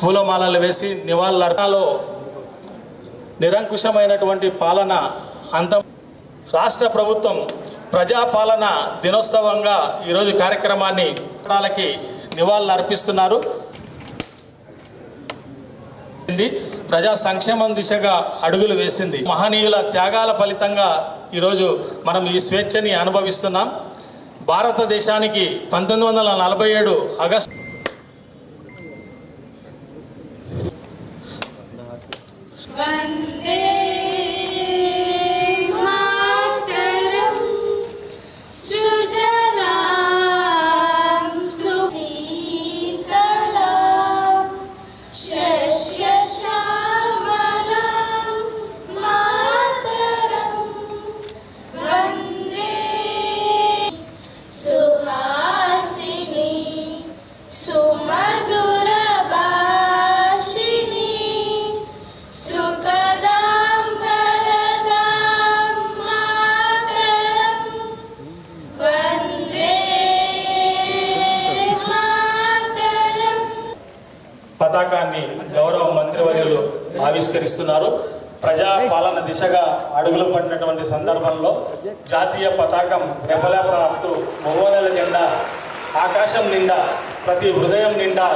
పూలమాలలు వేసి నివాళులర్పణలో నిరంకుశమైనటువంటి పాలన అంతం రాష్ట్ర ప్రభుత్వం ప్రజాపాలన దినోత్సవంగా ఈరోజు కార్యక్రమాన్ని నివాళులు అర్పిస్తున్నారు. ప్రజా సంక్షేమం దిశగా అడుగులు వేసింది. మహనీయుల త్యాగాల ఫలితంగా ఈరోజు మనం ఈ స్వేచ్ఛని అనుభవిస్తున్నాం. భారతదేశానికి 1947 ఆగస్టు పతాకాన్ని గౌరవ మంత్రివర్యులు ఆవిష్కరిస్తున్నారు. ప్రజా పాలన దిశగా అడుగులు పడినటువంటి సందర్భంలో జాతీయ పతాకం రెపరెపలాడుతూ మగవాళ్ళ జెండా ఆకాశం నిండా ప్రతి హృదయం నిండా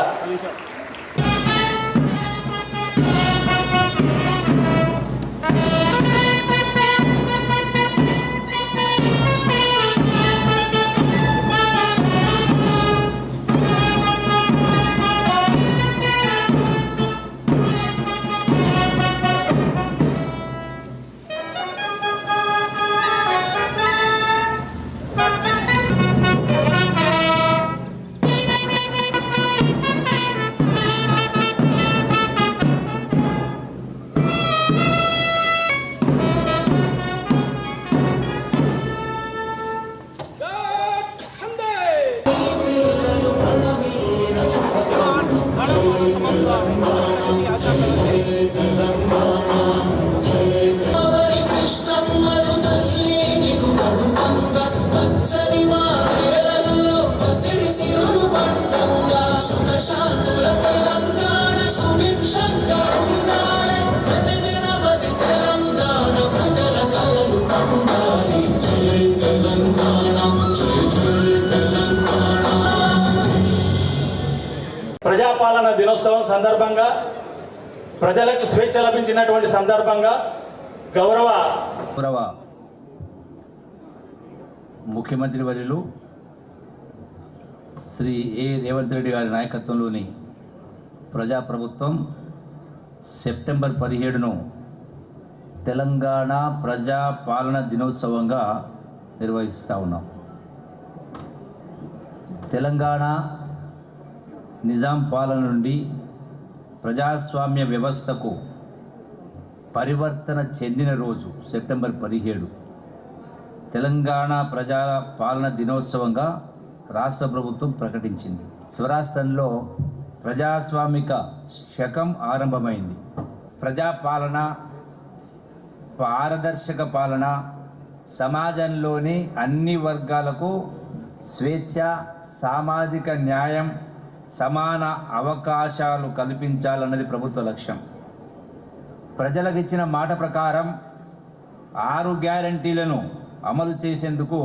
ప్రజాపాలన దినోత్సవం సందర్భంగా ప్రజలకు స్వేచ్ఛ లభించినటువంటి సందర్భంగా గౌరవ ముఖ్యమంత్రి వర్యులు శ్రీ ఏ రేవంత్ రెడ్డి గారి నాయకత్వంలోని ప్రజాప్రభుత్వం సెప్టెంబర్ 17ను తెలంగాణ ప్రజాపాలన దినోత్సవంగా నిర్వహిస్తూ ఉన్నాం. తెలంగాణ నిజాం పాలన నుండి ప్రజాస్వామ్య వ్యవస్థకు పరివర్తన చెందిన రోజు సెప్టెంబర్ 17 తెలంగాణ ప్రజా పాలన దినోత్సవంగా రాష్ట్ర ప్రభుత్వం ప్రకటించింది. స్వరాష్ట్రంలో ప్రజాస్వామిక శకం ఆరంభమైంది. ప్రజాపాలన, పారదర్శక పాలన, సమాజంలోని అన్ని వర్గాలకు స్వేచ్ఛ, సామాజిక న్యాయం, సమాన అవకాశాలు కల్పించాలన్నది ప్రభుత్వ లక్ష్యం. ప్రజలకు ఇచ్చిన మాట ప్రకారం 6 గ్యారంటీలను అమలు చేసేందుకు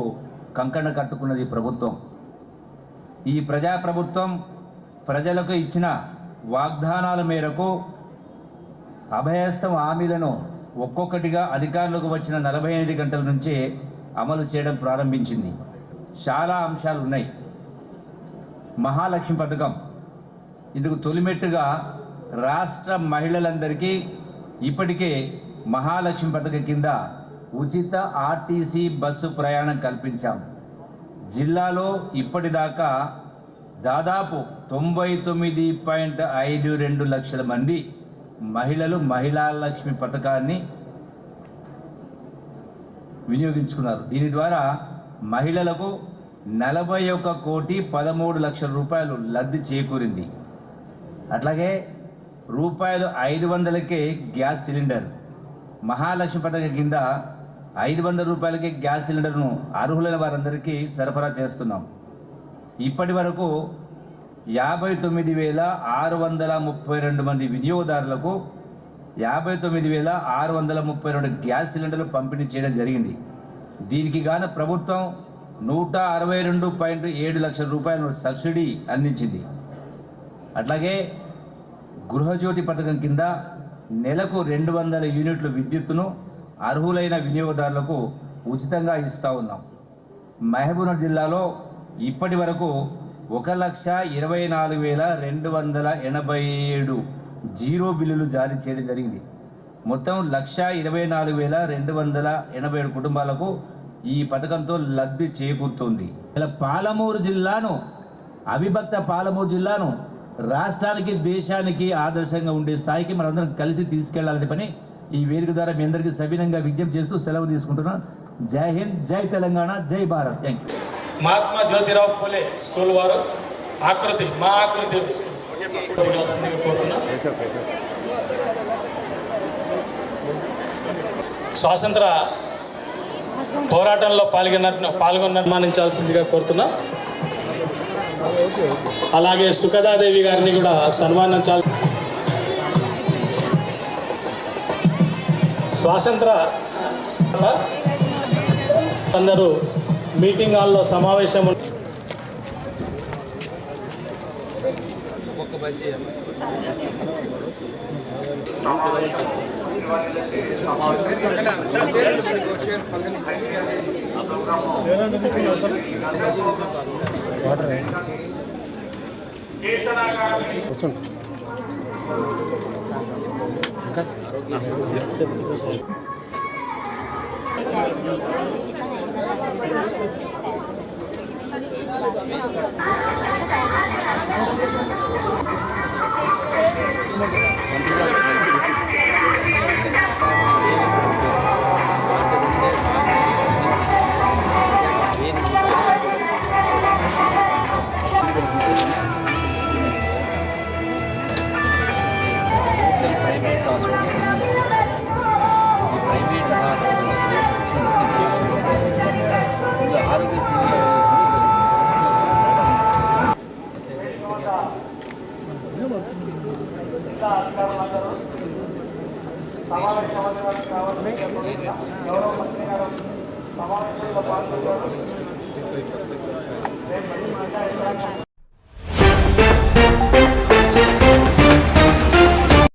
కంకణ కట్టుకున్నది ప్రభుత్వం. ఈ ప్రజాప్రభుత్వం ప్రజలకు ఇచ్చిన వాగ్దానాల మేరకు అభయస్థం హామీలను ఒక్కొక్కటిగా అధికారులకు వచ్చిన 48 గంటల నుంచే అమలు చేయడం ప్రారంభించింది. చాలా అంశాలు ఉన్నాయి. మహాలక్ష్మి పథకం, ఇందుకు తొలిమెట్టుగా రాష్ట్ర మహిళలందరికీ ఇప్పటికే మహాలక్ష్మి పథకం కింద ఉచిత ఆర్టీసీ బస్సు ప్రయాణం కల్పించాం. జిల్లాలో ఇప్పటిదాకా దాదాపు 99.52 లక్షల మంది మహిళలు మహిళా లక్ష్మి పథకాన్ని వినియోగించుకున్నారు. దీని ద్వారా మహిళలకు 41,13,00,000 రూపాయలు లబ్ధి చేకూరింది. అట్లాగే ₹500కే గ్యాస్ సిలిండర్, మహాలక్ష్మి పథకం కింద 500 రూపాయలకే గ్యాస్ సిలిండర్ను అర్హులైన వారందరికీ సరఫరా చేస్తున్నాం. ఇప్పటి వరకు 59,632 మంది వినియోగదారులకు 59,632 గ్యాస్ సిలిండర్లు పంపిణీ చేయడం జరిగింది. దీనికి గాను ప్రభుత్వం 162.7 లక్షల రూపాయల సబ్సిడీ అందించింది. అట్లాగే గృహజ్యోతి పథకం కింద నెలకు 200 యూనిట్ల విద్యుత్తును అర్హులైన వినియోగదారులకు ఉచితంగా ఇస్తూ ఉన్నాం. మహబూబ్నగర్ జిల్లాలో ఇప్పటి వరకు 1,24,287 జీరో బిల్లులు జారీ చేయడం జరిగింది. మొత్తం 1,24,287 కుటుంబాలకు ఈ పథకంతో లబ్ధి చేకూరుతుంది. ఇలా పాలమూరు జిల్లాను, అవిభక్త పాలమూరు జిల్లాను రాష్ట్రానికి, దేశానికి ఆదర్శంగా ఉండే స్థాయికి మనందరం కలిసి తీసుకెళ్లాలని పని ఈ వేదిక ద్వారా మీ అందరికీ సవినంగా విజ్ఞప్తి చేస్తూ సెలవు తీసుకుంటున్నాను. జై హింద్, జై తెలంగాణ, జై Bharat. Thank you. Mahatma Jyotirao Phule school వారు మా ఆకృతి స్వాతంత్ర పోరాటంలో పాల్గొనమానించాల్సిందిగా కోరుతున్నా. అలాగే సుఖదాదేవి గారిని కూడా సన్మానించాలి. స్వాతంత్ర అందరూ మీటింగ్ హాల్లో సమావేశం